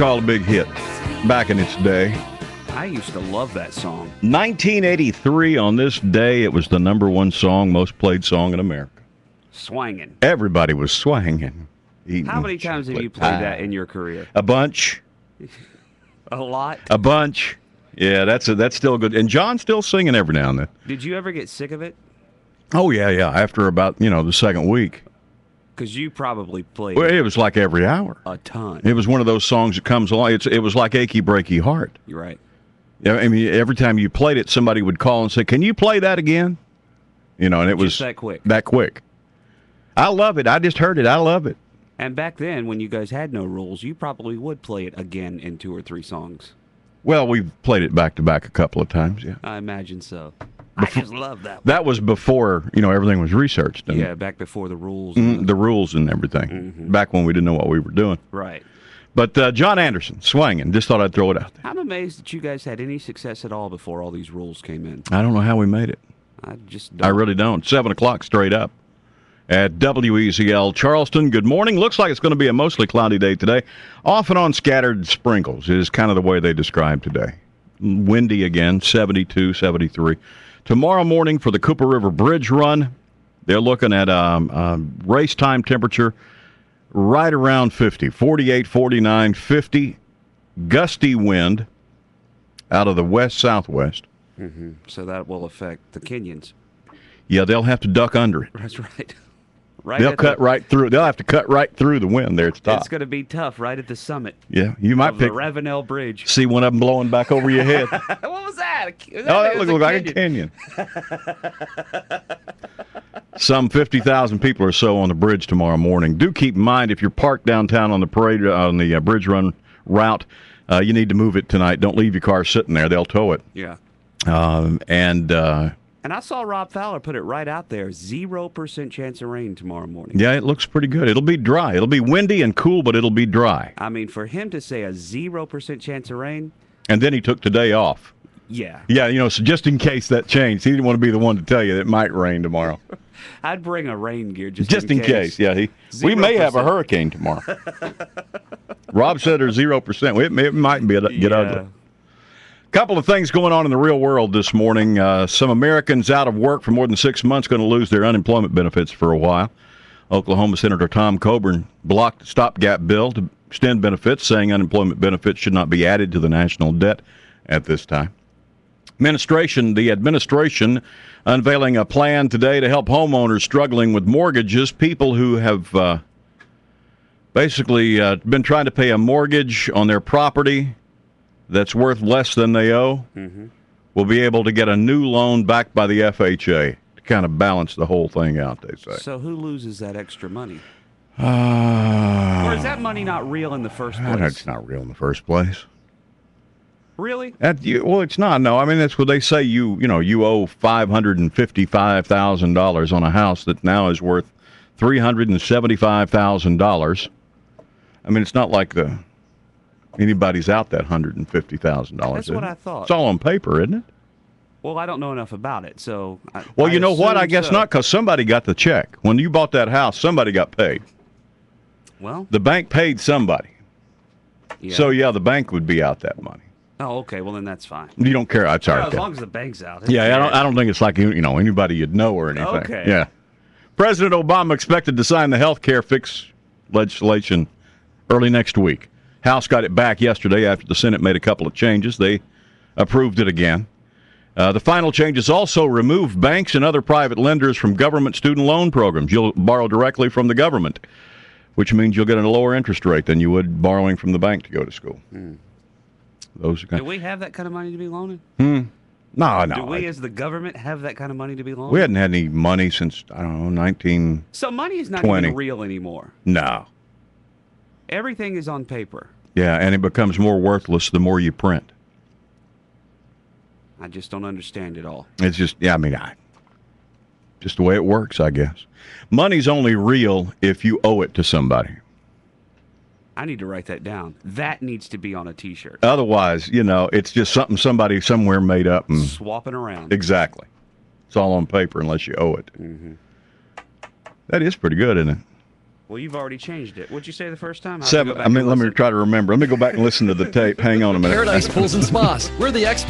call a big hit back in its day. I used to love that song. 1983, on this day, it was the number one song, most played song in America. Swangin'. Everybody was swanging. How many times have you played that in your career? A bunch. A lot? A bunch. Yeah, that's still good. And John's still singing every now and then. Did you ever get sick of it? Oh, yeah. After about, the second week. Because you probably played it was like every hour. A ton. It was one of those songs that comes along. It was like Achy Breaky Heart. You're right. I mean, every time you played it, somebody would call and say, "Can you play that again?" And it was that quick. That quick. I love it. I just heard it. I love it. And back then, when you guys had no rules, you probably would play it again in 2 or 3 songs. Well, we've played it back to back a couple of times, yeah. I imagine so. I just love that one. That was before, everything was researched. Yeah, back before the rules. The rules and everything. Mm-hmm. Back when we didn't know what we were doing. Right. But John Anderson, swanging. Just thought I'd throw it out there. I'm amazed that you guys had any success at all before all these rules came in. I don't know how we made it. I just don't. I really don't. 7 o'clock straight up at WEZL Charleston. Good morning. Looks like it's going to be a mostly cloudy day today. Off and on scattered sprinkles is kind of the way they describe today. Windy again, 72, 73. Tomorrow morning for the Cooper River Bridge Run, they're looking at race time temperature right around 50, 48, 49, 50. Gusty wind out of the west-southwest. Mm-hmm. So that will affect the Kenyans. Yeah, they'll have to duck under it. That's right. They'll cut right through. They'll have to cut right through the wind there at the top. It's going to be tough right at the summit. Yeah, you might pick the Ravenel Bridge. See one of them blowing back over your head. What was that? That looked like a Kenyan. Some 50,000 people or so on the bridge tomorrow morning. Do keep in mind if you're parked downtown on the parade on the bridge run route, you need to move it tonight. Don't leave your car sitting there; they'll tow it. Yeah. And I saw Rob Fowler put it right out there, 0% chance of rain tomorrow morning. Yeah, it looks pretty good. It'll be dry. It'll be windy and cool, but it'll be dry. I mean, for him to say a 0% chance of rain. And then he took today off. Yeah. Yeah, so just in case that changed. He didn't want to be the one to tell you that it might rain tomorrow. I'd bring a rain gear just in case. Yeah, we may have a hurricane tomorrow. Rob said there's 0%. It might get ugly. Couple of things going on in the real world this morning. Some Americans out of work for more than 6 months going to lose their unemployment benefits for a while. Oklahoma Senator Tom Coburn blocked a stopgap bill to extend benefits, saying unemployment benefits should not be added to the national debt at this time. The administration unveiling a plan today to help homeowners struggling with mortgages, people who have basically been trying to pay a mortgage on their property that's worth less than they owe, will be able to get a new loan backed by the FHA to kind of balance the whole thing out, they say. So who loses that extra money? Or is that money not real in the first place? It's not real in the first place. Really? Well, it's not. No, I mean, that's what they say. You owe $555,000 on a house that now is worth $375,000. I mean, it's not like anybody's out that $150,000. That's what I thought. It's all on paper, isn't it? Well, I don't know enough about it, so. You know what? I guess not, because somebody got the check. When you bought that house, somebody got paid. Well, the bank paid somebody. Yeah. So yeah, the bank would be out that money. Oh, okay. Well, then that's fine. You don't care. It's all right. As long as the bank's out. Yeah, I don't think it's like anybody you'd know or anything. Okay. Yeah. President Obama expected to sign the health care fix legislation early next week. House got it back yesterday after the Senate made a couple of changes. They approved it again. The final changes also remove banks and other private lenders from government student loan programs. You'll borrow directly from the government, which means you'll get a lower interest rate than you would borrowing from the bank to go to school. Do we have that kind of money to be loaning? No. Do we as the government have that kind of money to be loaning? We hadn't had any money since, 1920. So money is not even real anymore. No. Everything is on paper. Yeah, and it becomes more worthless the more you print. I just don't understand it all. It's just, just the way it works, I guess. Money's only real if you owe it to somebody. I need to write that down. That needs to be on a T-shirt. Otherwise, it's just something somebody somewhere made up. And swapping around. Exactly. It's all on paper unless you owe it. That is pretty good, isn't it? Well, you've already changed it. What'd you say the first time? 7. Let me try to remember. Let me go back and listen to the tape. Hang on a minute. Paradise Pools and Spas. We're the experts.